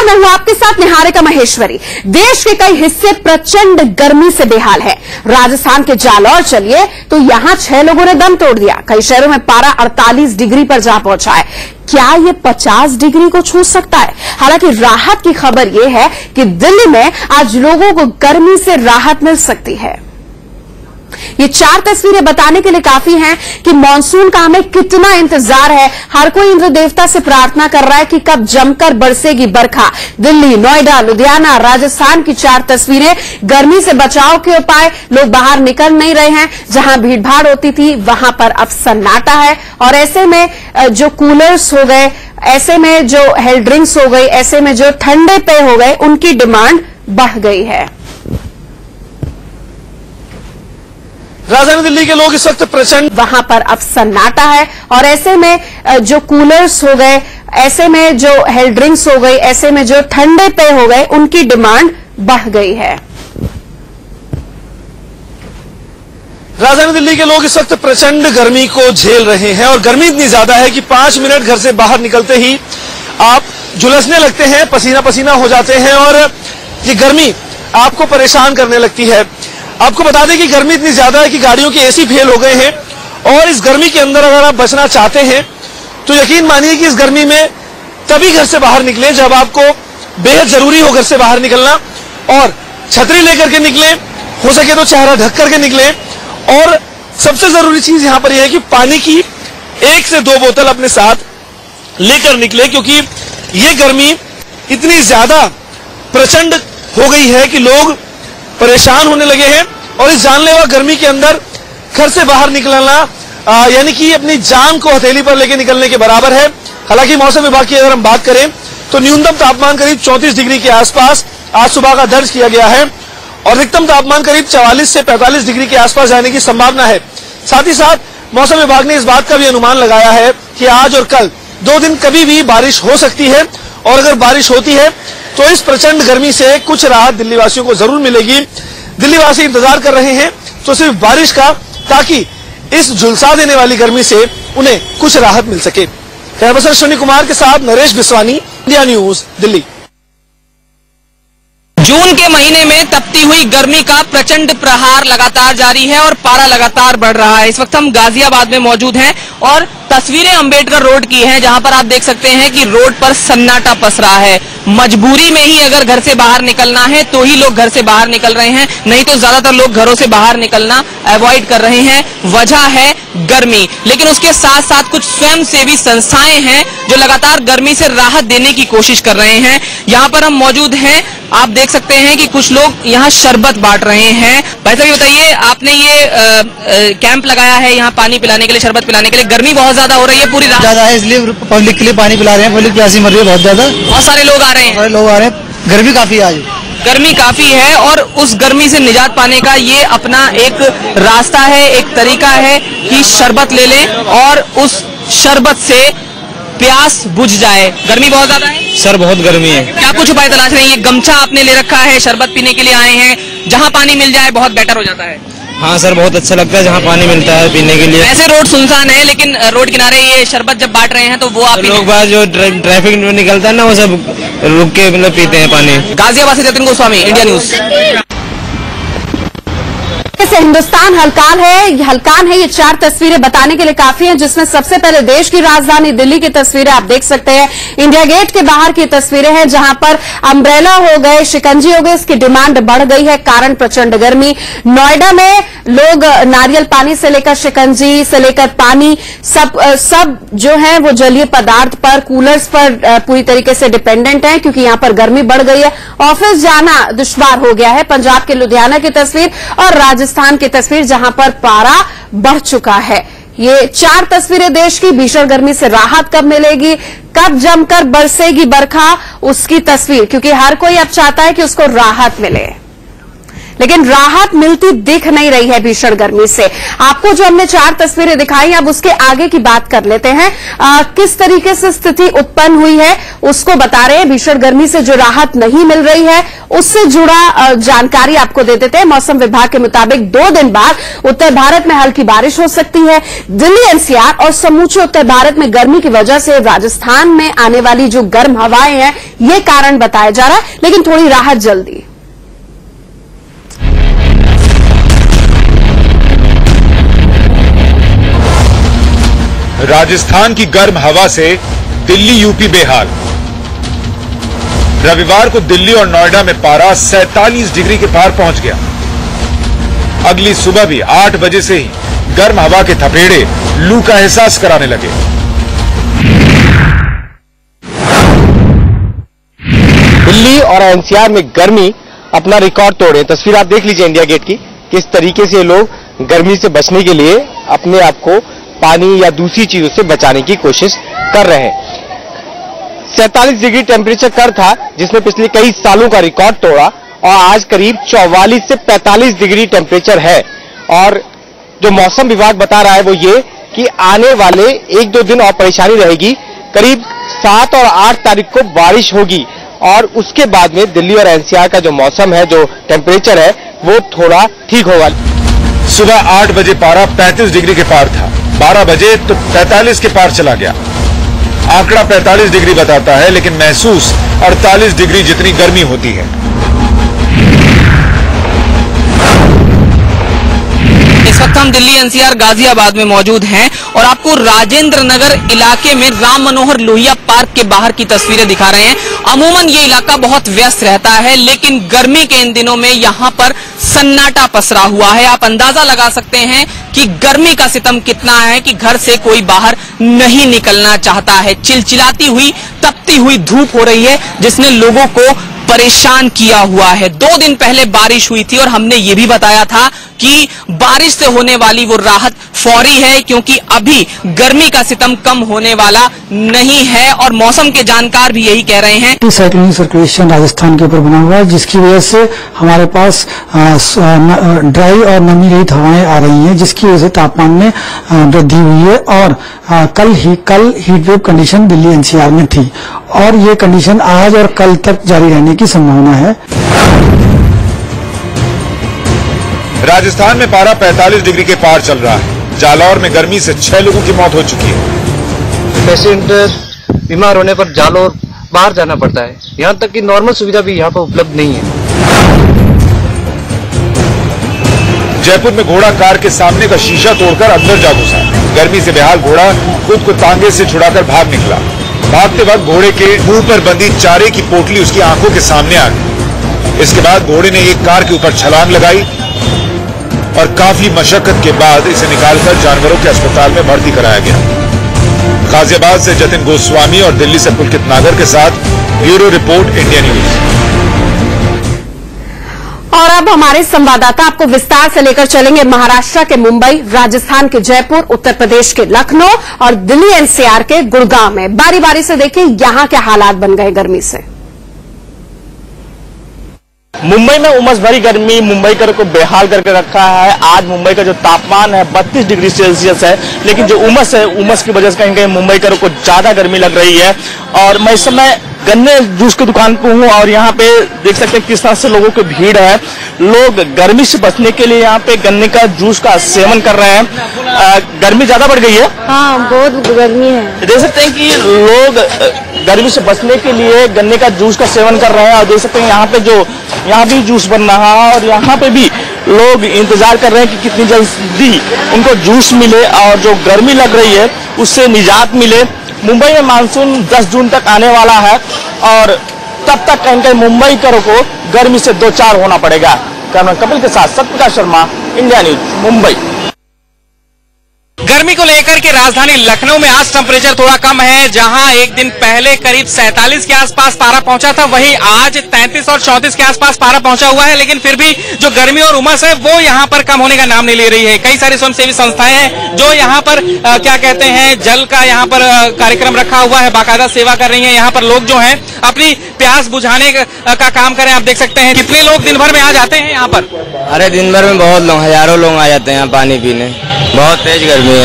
मैं हूं आपके साथ निहारिका महेश्वरी। देश के कई हिस्से प्रचंड गर्मी से बेहाल है। राजस्थान के जालौर चलिए तो यहां 6 लोगों ने दम तोड़ दिया। कई शहरों में पारा 48 डिग्री पर जा पहुंचा है। क्या ये 50 डिग्री को छू सकता है? हालांकि राहत की खबर यह है कि दिल्ली में आज लोगों को गर्मी से राहत मिल सकती है। ये 4 तस्वीरें बताने के लिए काफी हैं कि मानसून का हमें कितना इंतजार है। हर कोई इंद्र देवता से प्रार्थना कर रहा है कि कब जमकर बरसेगी बरखा। दिल्ली, नोएडा, लुधियाना, राजस्थान की 4 तस्वीरें। गर्मी से बचाव के उपाय, लोग बाहर निकल नहीं रहे हैं। जहां भीड़भाड़ होती थी वहां पर अब सन्नाटा है। और ऐसे में जो कूलर्स हो गए, ऐसे में जो हेल्थ ड्रिंक्स हो गई, ऐसे में जो ठंडे पेय हो गए, उनकी डिमांड बढ़ गई है। राजधानी दिल्ली के लोग इस वक्त प्रचंड वहां पर अब सन्नाटा है। और ऐसे में जो कूलर्स हो गए, ऐसे में जो हेल्थ ड्रिंक्स हो गई, ऐसे में जो ठंडे पेय हो गए, उनकी डिमांड बढ़ गई है। राजधानी दिल्ली के लोग इस वक्त प्रचंड गर्मी को झेल रहे हैं और गर्मी इतनी ज्यादा है कि 5 मिनट घर से बाहर निकलते ही आप झुलसने लगते हैं, पसीना पसीना हो जाते हैं और ये गर्मी आपको परेशान करने लगती है। आपको बता दें कि गर्मी इतनी ज्यादा है कि गाड़ियों के एसी फेल हो गए हैं और इस गर्मी के अंदर अगर आप बचना चाहते हैं तो यकीन मानिए कि इस गर्मी में तभी घर से बाहर निकले जब आपको बेहद जरूरी हो घर से बाहर निकलना। और छतरी लेकर के निकले, हो सके तो चेहरा ढक करके निकले। और सबसे जरूरी चीज यहां पर यह है कि पानी की 1 से 2 बोतल अपने साथ लेकर निकले, क्योंकि ये गर्मी इतनी ज्यादा प्रचंड हो गई है कि लोग परेशान होने लगे हैं। और इस जानलेवा गर्मी के अंदर घर से बाहर निकलना यानी कि अपनी जान को हथेली पर लेकर निकलने के बराबर है। हालांकि मौसम विभाग की अगर हम बात करें तो न्यूनतम तापमान करीब 34 डिग्री के आसपास आज सुबह का दर्ज किया गया है और अधिकतम तापमान करीब 44 से 45 डिग्री के आसपास जाने की संभावना है। साथ ही साथ मौसम विभाग ने इस बात का भी अनुमान लगाया है कि आज और कल 2 दिन कभी भी बारिश हो सकती है और अगर बारिश होती है तो इस प्रचंड गर्मी से कुछ राहत दिल्ली वासियों को जरूर मिलेगी। दिल्ली वासी इंतजार कर रहे हैं तो सिर्फ बारिश का, ताकि इस झुलसा देने वाली गर्मी से उन्हें कुछ राहत मिल सके। कैमरा अश्विनी कुमार के साथ नरेश बिस्वानी, इंडिया न्यूज, दिल्ली। जून के महीने में तपती हुई गर्मी का प्रचंड प्रहार लगातार जारी है और पारा लगातार बढ़ रहा है। इस वक्त हम गाजियाबाद में मौजूद हैं और तस्वीरें अंबेडकर रोड की हैं, जहां पर आप देख सकते हैं कि रोड पर सन्नाटा पसरा है। मजबूरी में ही अगर घर से बाहर निकलना है तो ही लोग घर से बाहर निकल रहे हैं, नहीं तो ज्यादातर लोग घरों से बाहर निकलना अवॉइड कर रहे हैं। वजह है गर्मी। लेकिन उसके साथ साथ कुछ स्वयंसेवी संस्थाएं हैं जो लगातार गर्मी से राहत देने की कोशिश कर रहे हैं। यहाँ पर हम मौजूद हैं, आप देख सकते हैं कि कुछ लोग यहाँ शरबत बांट रहे हैं। भाई साहब बताइए, आपने ये कैंप लगाया है यहाँ पानी पिलाने के लिए, शरबत पिलाने के लिए। गर्मी बहुत ज्यादा हो रही है, पूरी रात ज्यादा है, इसलिए पब्लिक के लिए पानी पिला रहे हैं। पब्लिक प्यासी मर रही है बहुत ज्यादा। बहुत सारे लोग आ रहे हैं। सारे लोग आ रहे हैं, गर्मी काफी है आज। गर्मी काफी है और उस गर्मी से निजात पाने का ये अपना एक रास्ता है, एक तरीका है कि शरबत ले लें और उस शरबत से प्यास बुझ जाए। गर्मी बहुत ज्यादा है सर, बहुत गर्मी है। क्या कुछ उपाय तलाश रहे हैं? ये गमछा आपने ले रखा है, शरबत पीने के लिए आए हैं, जहाँ पानी मिल जाए बहुत बेटर हो जाता है। हाँ सर, बहुत अच्छा लगता है जहाँ पानी मिलता है पीने के लिए। वैसे रोड सुनसान है, लेकिन रोड किनारे ये शरबत जब बांट रहे हैं तो वो आप लोग बात जो ट्रैफिक में निकलता है ना, वो सब रुक के मतलब पीते हैं पानी। गाजियाबाद से जतिन गोस्वामी, इंडिया न्यूज। हिंदुस्तान हलकान है। ये 4 तस्वीरें बताने के लिए काफी हैं, जिसमें सबसे पहले देश की राजधानी दिल्ली की तस्वीरें आप देख सकते हैं। इंडिया गेट के बाहर की तस्वीरें हैं, जहां पर अम्ब्रेला हो गए, शिकंजी हो गए, इसकी डिमांड बढ़ गई है, कारण प्रचंड गर्मी। नोएडा में लोग नारियल पानी से लेकर शिकंजी से लेकर पानी सब जो है वो जलीय पदार्थ पर, कूलर्स पर पूरी तरीके से डिपेंडेंट है, क्योंकि यहां पर गर्मी बढ़ गई है। ऑफिस जाना दुश्वार हो गया है। पंजाब के लुधियाना की तस्वीर और राजस्थान की तस्वीर, जहां पर पारा बढ़ चुका है। ये 4 तस्वीरें देश की। भीषण गर्मी से राहत कब मिलेगी, कब जमकर बरसेगी बरखा, उसकी तस्वीर, क्योंकि हर कोई अब चाहता है कि उसको राहत मिले। लेकिन राहत मिलती दिख नहीं रही है भीषण गर्मी से। आपको जो हमने 4 तस्वीरें दिखाई, अब उसके आगे की बात कर लेते हैं। किस तरीके से स्थिति उत्पन्न हुई है उसको बता रहे हैं। भीषण गर्मी से जो राहत नहीं मिल रही है उससे जुड़ा जानकारी आपको दे देते हैं। मौसम विभाग के मुताबिक 2 दिन बाद उत्तर भारत में हल्की बारिश हो सकती है। दिल्ली एनसीआर और समूचे उत्तर भारत में गर्मी की वजह से राजस्थान में आने वाली जो गर्म हवाएं हैं ये कारण बताया जा रहा है, लेकिन थोड़ी राहत जल्दी। राजस्थान की गर्म हवा से दिल्ली यूपी बेहाल। रविवार को दिल्ली और नोएडा में पारा 47 डिग्री के पार पहुंच गया। अगली सुबह भी 8 बजे से ही गर्म हवा के थपेड़े लू का एहसास कराने लगे। दिल्ली और एनसीआर में गर्मी अपना रिकॉर्ड तोड़े। तस्वीर आप देख लीजिए इंडिया गेट की, किस तरीके से लोग गर्मी से बचने के लिए अपने आप को पानी या दूसरी चीजों से बचाने की कोशिश कर रहे हैं। 47 डिग्री टेम्परेचर कर था जिसने पिछले कई सालों का रिकॉर्ड तोड़ा और आज करीब 44 से 45 डिग्री टेम्परेचर है। और जो मौसम विभाग बता रहा है वो ये कि आने वाले 1-2 दिन और परेशानी रहेगी। करीब 7 और 8 तारीख को बारिश होगी और उसके बाद में दिल्ली और एनसीआर का जो मौसम है, जो टेम्परेचर है वो थोड़ा ठीक होगा। सुबह 8 बजे पारा 35 डिग्री के पार था, 12 बजे तो 45 के पार चला गया। आंकड़ा 45 डिग्री बताता है लेकिन महसूस 48 डिग्री जितनी गर्मी होती है। इस वक्त हम दिल्ली एनसीआर गाजियाबाद में मौजूद हैं और आपको राजेंद्र नगर इलाके में राम मनोहर लोहिया पार्क के बाहर की तस्वीरें दिखा रहे हैं। अमूमन ये इलाका बहुत व्यस्त रहता है, लेकिन गर्मी के इन दिनों में यहाँ पर सन्नाटा पसरा हुआ है। आप अंदाजा लगा सकते हैं कि गर्मी का सितम कितना है कि घर से कोई बाहर नहीं निकलना चाहता है। चिलचिलाती हुई, तपती हुई धूप हो रही है जिसने लोगों को परेशान किया हुआ है। 2 दिन पहले बारिश हुई थी और हमने ये भी बताया था कि बारिश से होने वाली वो राहत फौरी है, क्योंकि अभी गर्मी का सितम कम होने वाला नहीं है। और मौसम के जानकार भी यही कह रहे हैं। साइक्लोनिक सर्कुलेशन राजस्थान के ऊपर बना हुआ है, जिसकी वजह से हमारे पास ड्राई और नमी रहित हवाएं आ रही हैं, जिसकी वजह से तापमान में वृद्धि हुई है। और कल heat wave condition Delhi NCR में थी और ये कंडीशन आज और कल तक जारी रहने की संभावना है। राजस्थान में पारा 45 डिग्री के पार चल रहा है। जालौर में गर्मी से 6 लोगों की मौत हो चुकी है। पेशेंट बीमार होने पर जालौर बाहर जाना पड़ता है, यहाँ तक कि नॉर्मल सुविधा भी यहाँ पर उपलब्ध नहीं है। जयपुर में घोड़ा कार के सामने का शीशा तोड़कर अंदर जा घुसा। गर्मी से बेहाल घोड़ा खुद को तांगे से छुड़ाकर भाग निकला। भागते वक्त घोड़े के मुंह पर बंधी चारे की पोटली उसकी आंखों के सामने आ गई। इसके बाद घोड़े ने एक कार के ऊपर छलांग लगाई और काफी मशक्कत के बाद इसे निकालकर जानवरों के अस्पताल में भर्ती कराया गया। गाजियाबाद से जतिन गोस्वामी और दिल्ली से पुलकित नागर के साथ ब्यूरो रिपोर्ट, इंडिया न्यूज। और अब हमारे संवाददाता आपको विस्तार से लेकर चलेंगे महाराष्ट्र के मुंबई, राजस्थान के जयपुर, उत्तर प्रदेश के लखनऊ और दिल्ली एनसीआर के गुड़गांव में। बारी बारी से देखिए यहां के हालात बन गए गर्मी से। मुंबई में उमस भरी गर्मी मुंबईकर को बेहाल करके रखा है। आज मुंबई का जो तापमान है 32 डिग्री सेल्सियस है, लेकिन जो उमस है, उमस की वजह से कहीं कहीं मुंबईकर को ज्यादा गर्मी लग रही है। और मैं इस समय गन्ने जूस की दुकान पे हूँ और यहाँ पे देख सकते हैं किस तरह से लोगों की भीड़ है। लोग गर्मी से बचने के लिए यहाँ पे गन्ने का जूस का सेवन कर रहे हैं। गर्मी ज्यादा बढ़ गई है। हाँ, बहुत गर्मी है। देख सकते हैं कि लोग गर्मी से बचने के लिए गन्ने का जूस का सेवन कर रहे हैं। और देख सकते हैं यहाँ पे जो यहाँ भी जूस बन रहा है और यहाँ पे भी लोग इंतजार कर रहे हैं कि कितनी जल्दी उनको जूस मिले और जो गर्मी लग रही है उससे निजात मिले। मुंबई में मानसून 10 जून तक आने वाला है और तब तक कहीं मुंबईकरों को गर्मी से दो चार होना पड़ेगा। कैमरा कपिल के साथ सत्यप्रकाश शर्मा, इंडिया न्यूज, मुंबई। गर्मी को लेकर के राजधानी लखनऊ में आज टेम्परेचर थोड़ा कम है। जहां एक दिन पहले करीब 47 के आसपास पारा पहुंचा था, वहीं आज 33 और 34 के आसपास पारा पहुंचा हुआ है। लेकिन फिर भी जो गर्मी और उमस है वो यहां पर कम होने का नाम नहीं ले रही है। कई सारी स्वयंसेवी संस्थाएं हैं जो यहां पर क्या कहते हैं, जल का यहां पर कार्यक्रम रखा हुआ है, बाकायदा सेवा कर रही है। यहाँ पर लोग जो है अपनी प्यास बुझाने का काम करें। आप देख सकते हैं कितने लोग दिन भर में आ जाते हैं यहाँ पर। अरे दिन भर में बहुत लोग, हजारों लोग आ जाते हैं यहाँ पानी पीने। बहुत तेज गर्मी है।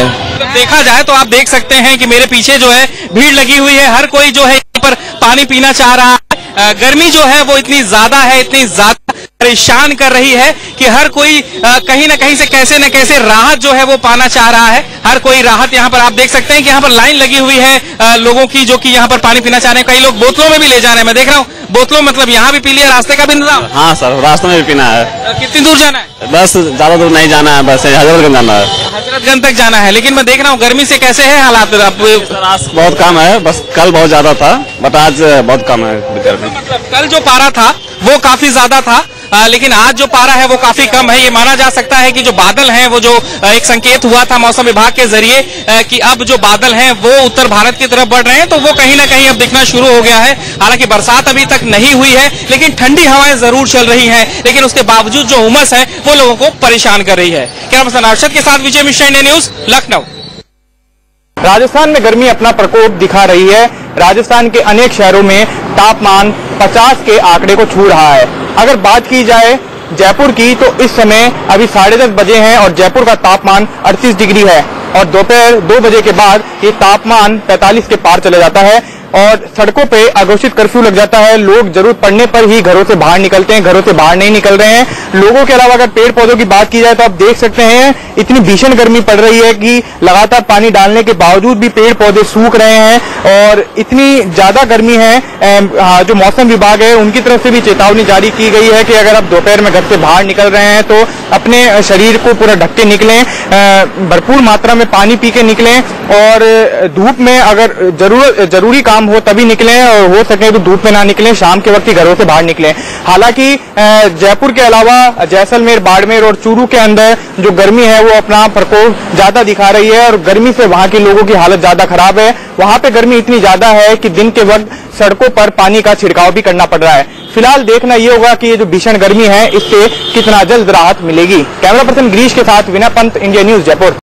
देखा जाए तो आप देख सकते हैं कि मेरे पीछे जो है भीड़ लगी हुई है। हर कोई जो है यहाँ पर पानी पीना चाह रहा है। गर्मी जो है वो इतनी ज्यादा है, इतनी ज्यादा परेशान कर रही है कि हर कोई कहीं ना कहीं से कैसे न कैसे राहत जो है वो पाना चाह रहा है। हर कोई राहत यहाँ पर आप देख सकते हैं कि यहाँ पर लाइन लगी हुई है लोगों की, जो कि यहाँ पर पानी पीना चाह रहे हैं। कई लोग बोतलों में भी ले जा रहे हैं। मैं देख रहा हूँ बोतलों मतलब यहाँ भी पी लिया, रास्ते का भी इंतजाम। हाँ सर, रास्ते में भी पीना है। कितनी दूर जाना है? बस ज्यादा दूर नहीं जाना है, बस हजरतगंज जाना है। हजरतगंज तक जाना है। लेकिन मैं देख रहा हूँ गर्मी से कैसे है हालात? आज बहुत कम है, बस कल बहुत ज्यादा था, बट आज बहुत कम है गर्मी। मतलब कल जो पारा था वो काफी ज्यादा था, लेकिन आज जो पारा है वो काफी कम है। ये माना जा सकता है कि जो बादल हैं वो जो एक संकेत हुआ था मौसम विभाग के जरिए कि अब जो बादल हैं वो उत्तर भारत की तरफ बढ़ रहे हैं, तो वो कहीं ना कहीं अब दिखना शुरू हो गया है। हालांकि बरसात अभी तक नहीं हुई है, लेकिन ठंडी हवाएं जरूर चल रही हैं। लेकिन उसके बावजूद जो उमस है वो लोगों को परेशान कर रही है। कैमरा पर्सन अरशद के साथ विजय मिश्रा, इंडिया न्यूज, लखनऊ। राजस्थान में गर्मी अपना प्रकोप दिखा रही है। राजस्थान के अनेक शहरों में तापमान 50 के आंकड़े को छू रहा है। अगर बात की जाए जयपुर की तो इस समय अभी 10:30 बजे हैं और जयपुर का तापमान 38 डिग्री है और दोपहर 2 बजे के बाद ये तापमान 45 के पार चले जाता है और सड़कों पे अघोषित कर्फ्यू लग जाता है। लोग जरूरत पड़ने पर ही घरों से बाहर निकलते हैं, घरों से बाहर नहीं निकल रहे हैं। लोगों के अलावा अगर पेड़ पौधों की बात की जाए तो आप देख सकते हैं इतनी भीषण गर्मी पड़ रही है कि लगातार पानी डालने के बावजूद भी पेड़ पौधे सूख रहे हैं और इतनी ज्यादा गर्मी है। जो मौसम विभाग है उनकी तरफ से भी चेतावनी जारी की गई है कि अगर आप दोपहर में घर से बाहर निकल रहे हैं तो अपने शरीर को पूरा ढक के निकलें, भरपूर मात्रा में पानी पी के निकलें और धूप में अगर जरूरी काम हो तभी निकलें और हो सके तो धूप में ना निकलें, शाम के वक्त ही घरों से बाहर निकलें। हालांकि जयपुर के अलावा जैसलमेर, बाड़मेर और चूरू के अंदर जो गर्मी है वो अपना प्रकोप ज्यादा दिखा रही है और गर्मी से वहां के लोगों की हालत ज्यादा खराब है। वहां पे गर्मी इतनी ज्यादा है कि दिन के वक्त सड़कों पर पानी का छिड़काव भी करना पड़ रहा है। फिलहाल देखना ये होगा कि ये जो भीषण गर्मी है इससे कितना जल्द राहत मिलेगी। कैमरा पर्सन गिरीश के साथ विनय पंत, इंडिया न्यूज, जयपुर।